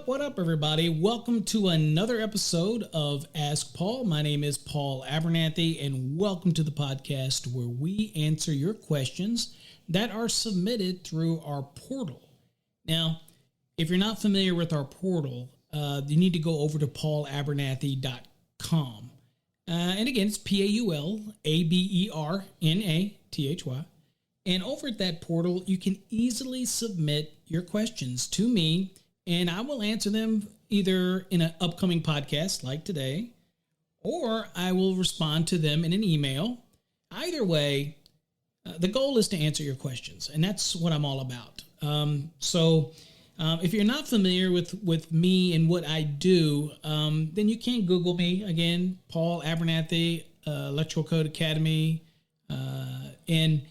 What up, everybody? Welcome to another episode of Ask Paul. My name is Paul Abernathy, and welcome to the podcast where we answer your questions that are submitted through our portal. Now, if you're not familiar with our portal, you need to go over to paulabernathy.com. And again, it's PaulAbernathy. And over at that portal, you can easily submit your questions to me, and I will answer them either in an upcoming podcast like today, or I will respond to them in an email. Either way, the goal is to answer your questions, and that's what I'm all about. If you're not familiar with me and what I do, then you can Google me. Again, Paul Abernathy, Electrical Code Academy, and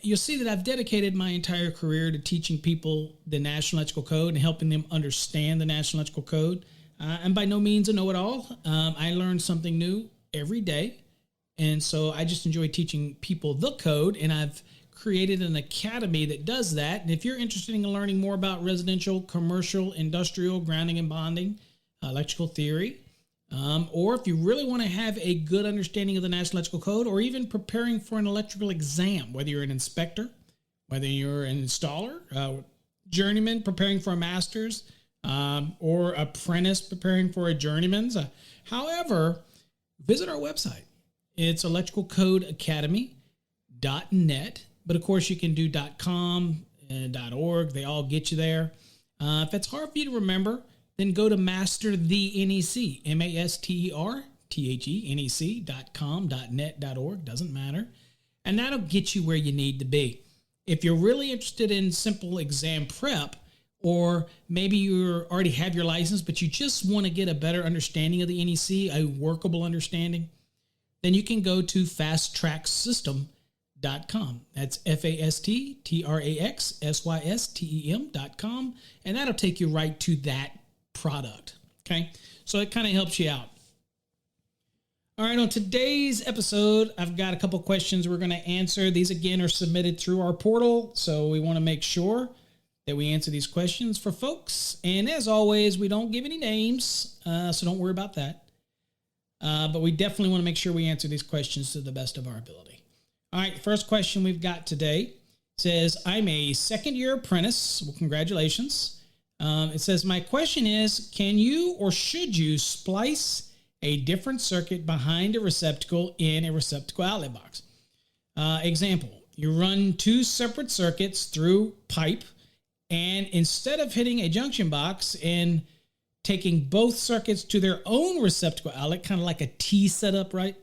you'll see that I've dedicated my entire career to teaching people the National Electrical Code and helping them understand the National Electrical Code. I'm by no means a know-it-all. I learn something new every day, and so I just enjoy teaching people the code, and I've created an academy that does that. And if you're interested in learning more about residential, commercial, industrial, grounding and bonding, electrical theory, or if you really want to have a good understanding of the National Electrical Code, or even preparing for an electrical exam, whether you're an inspector, whether you're an installer, journeyman preparing for a master's, or apprentice preparing for a journeyman's. However, visit our website. It's electricalcodeacademy.net. But of course, you can do .com and .org. They all get you there. If it's hard for you to remember, then go to masterthenec, masterthenec.com, .net, .org, doesn't matter. And that'll get you where you need to be. If you're really interested in simple exam prep, or maybe you already have your license, but you just want to get a better understanding of the NEC, a workable understanding, then you can go to fasttracksystem.com. That's fasttracksystem.com, and that'll take you right to that product. Okay, so it kind of helps you out. All right, on today's episode, I've got a couple questions we're going to answer. These again are submitted through our portal, so we want to make sure that we answer these questions for folks. And as always, we don't give any names, so don't worry about that. But we definitely want to make sure we answer these questions to the best of our ability. All right, first question we've got today says, I'm a second-year apprentice. Well, congratulations. It says, my question is, can you or should you splice a different circuit behind a receptacle in a receptacle outlet box? Example, you run two separate circuits through pipe, and instead of hitting a junction box and taking both circuits to their own receptacle outlet, kind of like a T setup, right?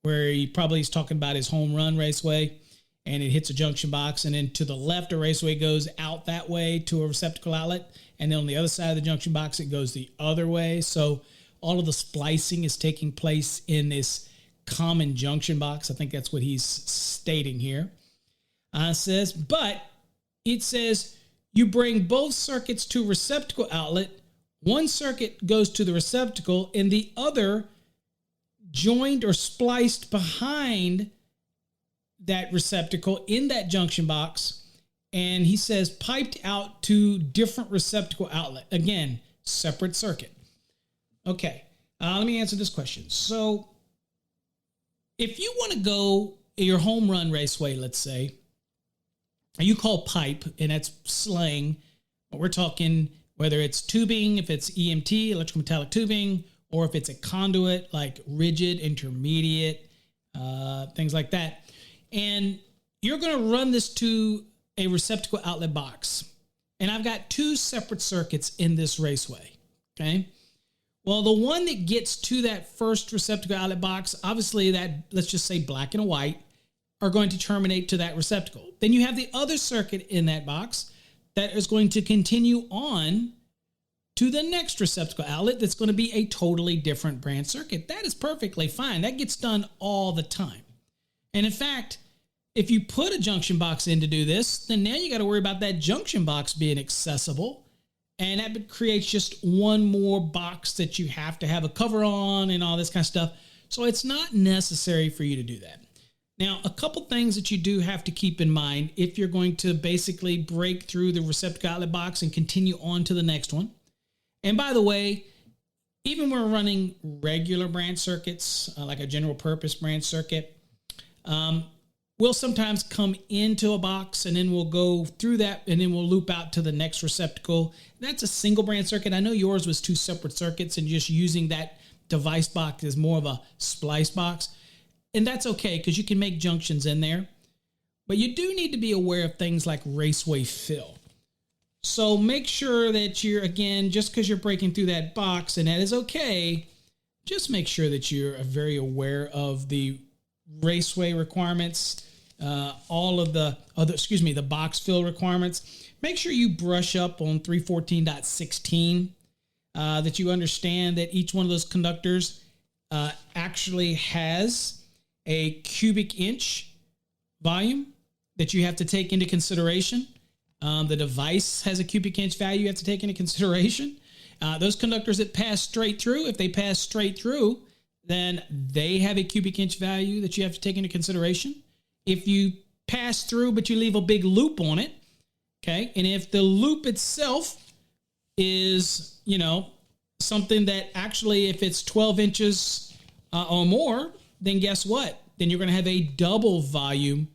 Where he probably is talking about his home run raceway, and it hits a junction box, and then to the left, a raceway goes out that way to a receptacle outlet, and then on the other side of the junction box, it goes the other way. So all of the splicing is taking place in this common junction box. I think that's what he's stating here. It says you bring both circuits to receptacle outlet. One circuit goes to the receptacle, and the other joined or spliced behind that receptacle in that junction box, and he says piped out to different receptacle outlet. Again, separate circuit. Okay, let me answer this question. So if you want to go your home run raceway, let's say, and you call pipe, and that's slang, but we're talking whether it's tubing, if it's EMT, electrical metallic tubing, or if it's a conduit like rigid, intermediate, things like that. And you're going to run this to a receptacle outlet box. And I've got two separate circuits in this raceway, okay? Well, the one that gets to that first receptacle outlet box, obviously that, let's just say black and white, are going to terminate to that receptacle. Then you have the other circuit in that box that is going to continue on to the next receptacle outlet that's going to be a totally different branch circuit. That is perfectly fine. That gets done all the time. And in fact, if you put a junction box in to do this, then now you got to worry about that junction box being accessible. And that creates just one more box that you have to have a cover on and all this kind of stuff. So it's not necessary for you to do that. Now, a couple things that you do have to keep in mind if you're going to basically break through the receptacle outlet box and continue on to the next one. And by the way, even when we're running regular branch circuits, like a general purpose branch circuit, we'll sometimes come into a box and then we'll go through that and then we'll loop out to the next receptacle. That's a single branch circuit. I know yours was two separate circuits and just using that device box is more of a splice box. And that's okay because you can make junctions in there. But you do need to be aware of things like raceway fill. So make sure that you're, again, just because you're breaking through that box, and that is okay, just make sure that you're very aware of the raceway requirements, all of the other, the box fill requirements. Make sure you brush up on 314.16, that you understand that each one of those conductors actually has a cubic inch volume that you have to take into consideration. The device has a cubic inch value you have to take into consideration. Those conductors that pass straight through, if they pass straight through, then they have a cubic inch value that you have to take into consideration. If you pass through but you leave a big loop on it, okay, and if the loop itself is, something that actually, if it's 12 inches or more, then guess what? Then you're going to have a double volume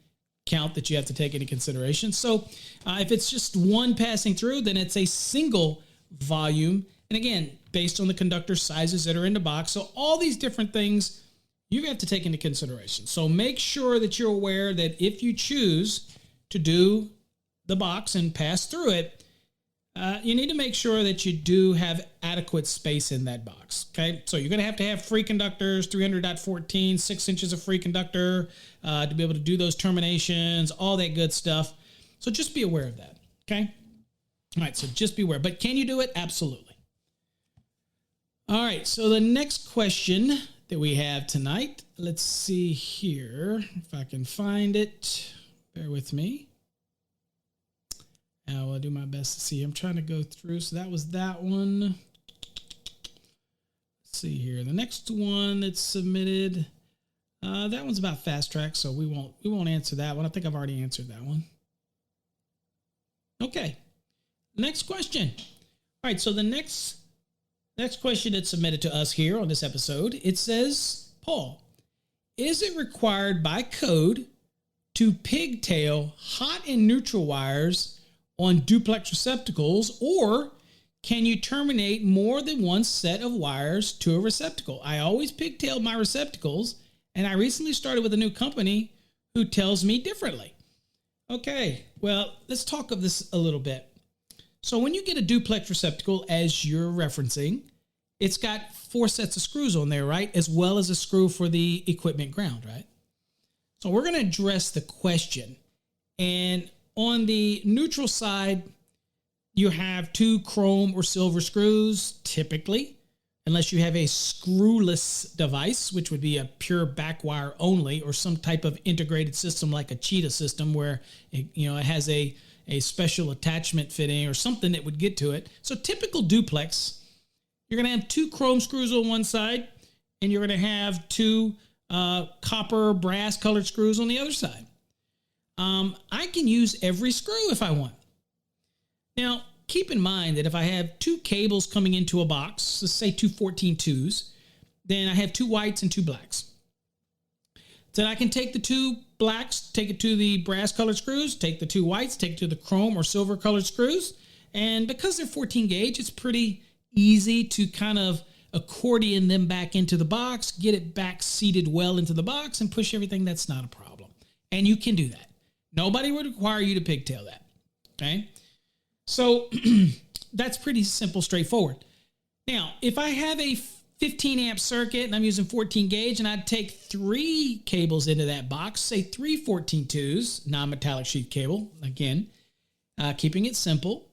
count that you have to take into consideration. So if it's just one passing through, then it's a single volume. And again, based on the conductor sizes that are in the box. So all these different things you have to take into consideration. So make sure that you're aware that if you choose to do the box and pass through it, you need to make sure that you do have adequate space in that box, okay? So you're going to have free conductors, 300.14, 6 inches of free conductor to be able to do those terminations, all that good stuff. So just be aware of that, okay? All right, so just be aware. But can you do it? Absolutely. All right, so the next question that we have tonight, let's see here if I can find it. Bear with me. I will do my best to see. I'm trying to go through. So that was that one. Let's see here. The next one that's submitted. That one's about fast track, so we won't answer that one. I think I've already answered that one. Okay. Next question. All right. So the next question that's submitted to us here on this episode, it says, Paul, is it required by code to pigtail hot and neutral wires on duplex receptacles, or can you terminate more than one set of wires to a receptacle? I always pigtailed my receptacles, and I recently started with a new company who tells me differently. Okay, well, let's talk of this a little bit. So when you get a duplex receptacle, as you're referencing, it's got 4 sets of screws on there, right? As well as a screw for the equipment ground, right? So we're going to address the question. And on the neutral side, you have 2 chrome or silver screws, typically, unless you have a screwless device, which would be a pure backwire only, or some type of integrated system like a cheetah system where it has a special attachment fitting or something that would get to it. So typical duplex, you're going to have 2 chrome screws on one side, and you're going to have 2 copper brass colored screws on the other side. I can use every screw if I want. Now, keep in mind that if I have 2 cables coming into a box, let's say 2 14-2s, then I have 2 whites and 2 blacks. So I can take the 2 blacks, take it to the brass colored screws, take the 2 whites, take it to the chrome or silver colored screws. And because they're 14 gauge, it's pretty easy to kind of accordion them back into the box, get it back seated well into the box, and push everything. That's not a problem. And you can do that. Nobody would require you to pigtail that, okay? So that's pretty simple, straightforward. Now, if I have a 15 amp circuit and I'm using 14 gauge and I'd take 3 cables into that box, say 3 14-2s, non-metallic sheath cable, again, keeping it simple.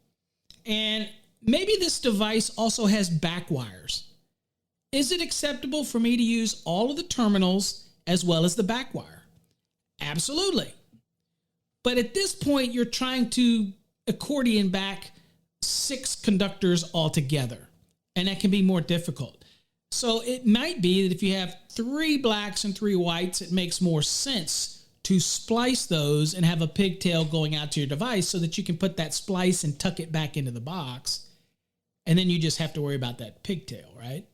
And maybe this device also has back wires. Is it acceptable for me to use all of the terminals as well as the back wire? Absolutely. But at this point, you're trying to accordion back 6 conductors altogether, and that can be more difficult. So it might be that if you have 3 blacks and 3 whites, it makes more sense to splice those and have a pigtail going out to your device so that you can put that splice and tuck it back into the box. and then you just have to worry about that pigtail, right?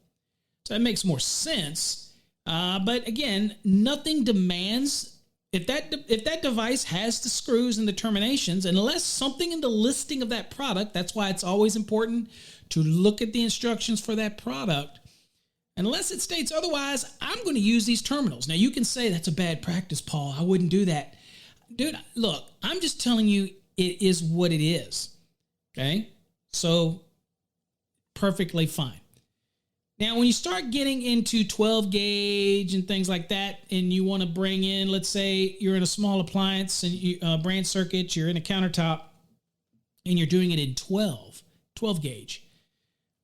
So that makes more sense. But again, nothing demands, if that device has the screws and the terminations, unless something in the listing of that product, that's why it's always important to look at the instructions for that product. Unless it states otherwise, I'm going to use these terminals. Now, you can say that's a bad practice, Paul. I wouldn't do that. Dude, look, I'm just telling you it is what it is. Okay? So, perfectly fine. Now, when you start getting into 12 gauge and things like that, and you want to bring in, let's say you're in a small appliance and you, branch circuit, you're in a countertop, and you're doing it in 12 gauge.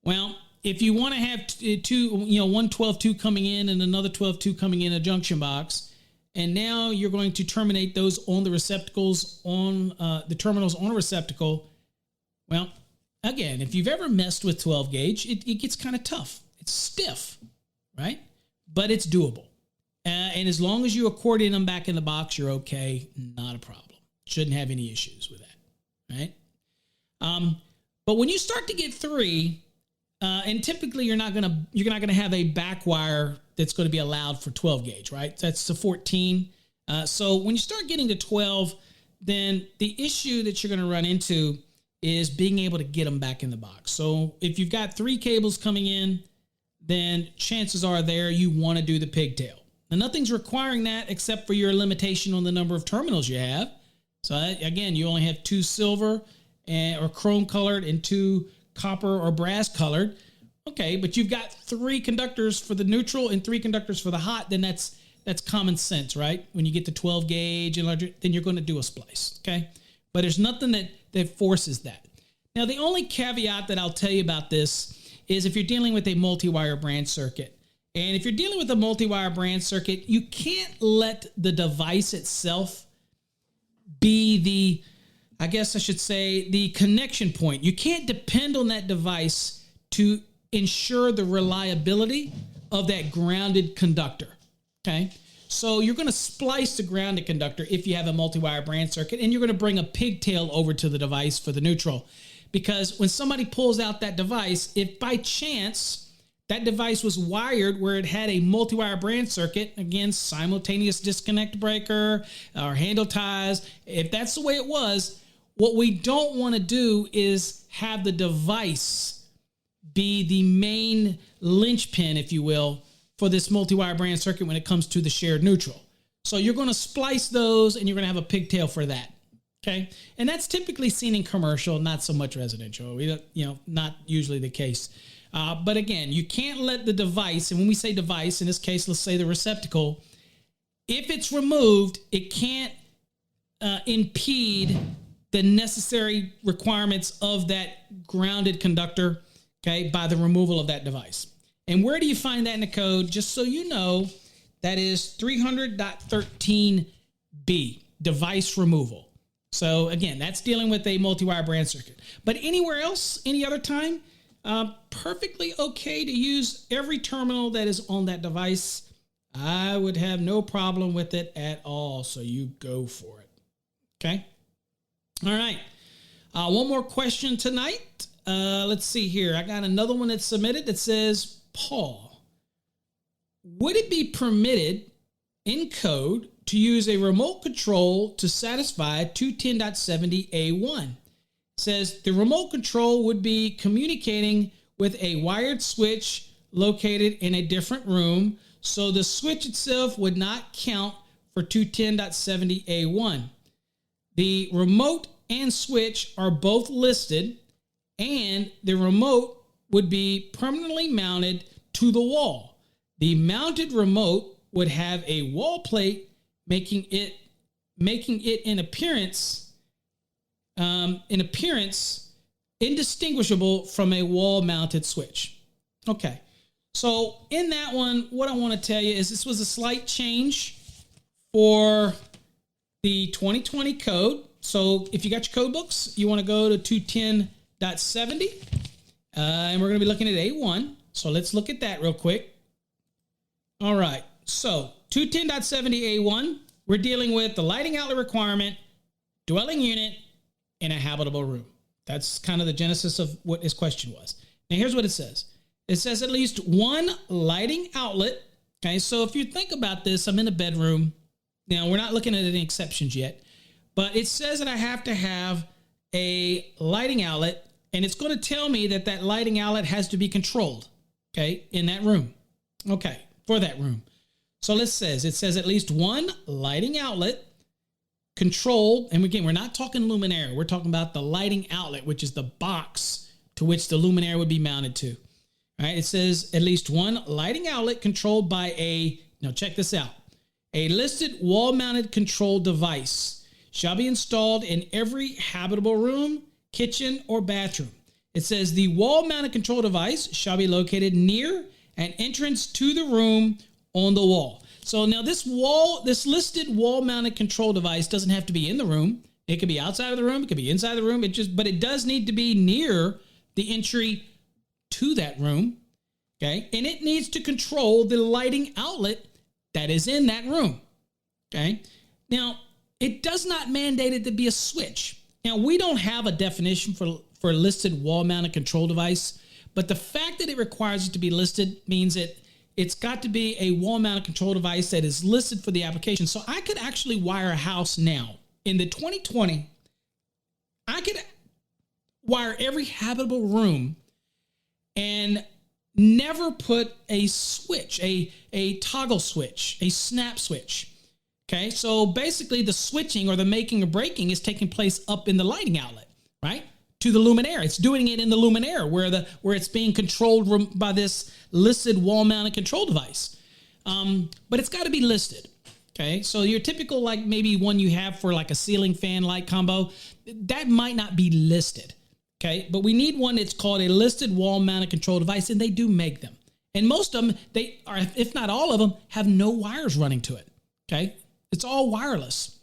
Well, if you want to have two, one 12-2 coming in and another 12-2 coming in a junction box, and now you're going to terminate those on the receptacles, on the terminals on a receptacle. Well, again, if you've ever messed with 12 gauge, it gets kind of tough. It's stiff, right? But it's doable. And as long as you accordion them back in the box, you're okay. Not a problem. Shouldn't have any issues with that, right? But when you start to get 3, and typically you're not gonna have a back wire that's going to be allowed for 12 gauge, right? That's the 14. So when you start getting to 12, then the issue that you're going to run into is being able to get them back in the box. So if you've got 3 cables coming in, then chances are there you want to do the pigtail. Now, nothing's requiring that except for your limitation on the number of terminals you have. So again, you only have 2 silver or chrome colored and 2 copper or brass colored. Okay, but you've got 3 conductors for the neutral and 3 conductors for the hot, then that's common sense, right? When you get to 12 gauge and larger, then you're going to do a splice, okay? But there's nothing that forces that. Now, the only caveat that I'll tell you about this is if you're dealing with a multi-wire branch circuit. And if you're dealing with a multi-wire branch circuit, you can't let the device itself be the, I guess I should say, the connection point. You can't depend on that device to ensure the reliability of that grounded conductor, okay? So you're going to splice the grounded conductor if you have a multi-wire branch circuit, and you're going to bring a pigtail over to the device for the neutral. Because when somebody pulls out that device, if by chance that device was wired where it had a multi-wire branch circuit, again, simultaneous disconnect breaker or handle ties, if that's the way it was, what we don't want to do is have the device be the main linchpin, if you will, for this multi-wire branch circuit when it comes to the shared neutral. So you're going to splice those and you're going to have a pigtail for that. Okay. And that's typically seen in commercial, not so much residential. Not usually the case. But again, you can't let the device, and when we say device, in this case, let's say the receptacle, if it's removed, it can't impede the necessary requirements of that grounded conductor, okay, by the removal of that device. And where do you find that in the code? Just so you know, that is 300.13b, device removal. So again, that's dealing with a multi-wire branch circuit. But anywhere else, any other time, perfectly okay to use every terminal that is on that device. I would have no problem with it at all. So you go for it. Okay. All right. One more question tonight. Let's see here. I got another one that's submitted that says, Paul, would it be permitted in code to use a remote control to satisfy 210.70A1? It says the remote control would be communicating with a wired switch located in a different room, so the switch itself would not count for 210.70A1. The remote and switch are both listed, and the remote would be permanently mounted to the wall. The mounted remote would have a wall plate, making it in appearance indistinguishable from a wall-mounted switch. Okay, so in that one, what I want to tell you is this was a slight change for the 2020 code. So if you got your code books, you want to go to 210.70, and we're going to be looking at A1. So let's look at that real quick. All right, so 210.70A1, we're dealing with the lighting outlet requirement, dwelling unit, in a habitable room. That's kind of the genesis of what his question was. Now, here's what it says. It says at least one lighting outlet. Okay, so if you think about this, I'm in a bedroom. Now, we're not looking at any exceptions yet, but it says that I have to have a lighting outlet, and it's going to tell me that that lighting outlet has to be controlled, okay, in that room. Okay, for that room. So it says at least one lighting outlet controlled, and again, we're not talking luminaire. We're talking about the lighting outlet, which is the box to which the luminaire would be mounted to. All right, it says at least one lighting outlet controlled by now check this out. A listed wall-mounted control device shall be installed in every habitable room, kitchen, or bathroom. It says the wall-mounted control device shall be located near an entrance to the room on the wall. So now this listed wall-mounted control device doesn't have to be in the room. It could be outside of the room. It could be inside the room. But it does need to be near the entry to that room. Okay. And it needs to control the lighting outlet that is in that room. Okay. Now, it does not mandate it to be a switch. Now, we don't have a definition for a listed wall-mounted control device, but the fact that it requires it to be listed means that it's got to be a wall-mounted control device that is listed for the application. So I could actually wire a house now. In the 2020, I could wire every habitable room and never put a switch, a toggle switch, a snap switch. Okay, so basically the switching or the making or breaking is taking place up in the lighting outlet, right? To the luminaire. It's doing it in the luminaire where it's being controlled by this listed wall-mounted control device. But it's got to be listed. Okay, so your typical, like maybe one you have for like a ceiling fan light combo, that might not be listed. Okay, but we need one that's called a listed wall-mounted control device, and they do make them. And most of them, they are, if not all of them, have no wires running to it. Okay, it's all wireless.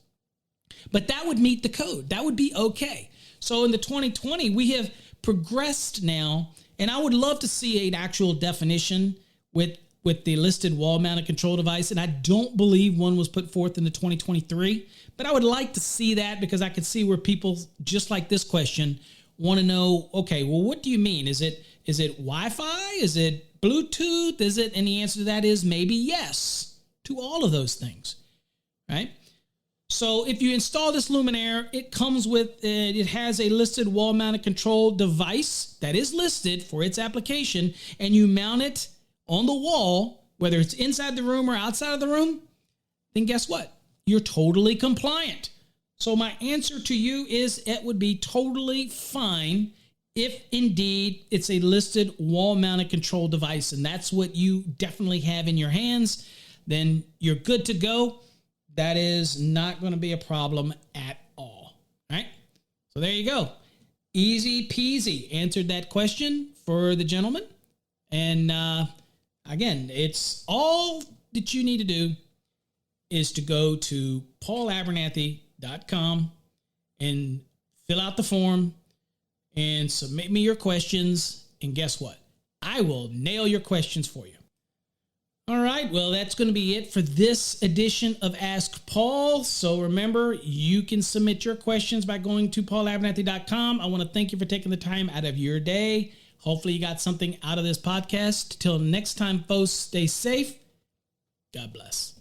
But that would meet the code. That would be okay. So in the 2020, we have progressed now, and I would love to see an actual definition with the listed wall-mounted control device, and I don't believe one was put forth in the 2023, but I would like to see that because I could see where people, just like this question, want to know, okay, well, what do you mean? Is it Wi-Fi? Is it Bluetooth? Is it? And the answer to that is maybe yes to all of those things, right? So if you install this luminaire, it comes with, it has a listed wall-mounted control device that is listed for its application, and you mount it on the wall, whether it's inside the room or outside of the room, then guess what? You're totally compliant. So my answer to you is it would be totally fine if indeed it's a listed wall-mounted control device, and that's what you definitely have in your hands, then you're good to go. That is not going to be a problem at all. All right? So there you go. Easy peasy. Answered that question for the gentleman. And again, it's all that you need to do is to go to paulabernathy.com and fill out the form and submit me your questions. And guess what? I will nail your questions for you. All right, well, that's going to be it for this edition of Ask Paul. So remember, you can submit your questions by going to paulabernathy.com. I want to thank you for taking the time out of your day. Hopefully you got something out of this podcast. Till next time, folks, stay safe. God bless.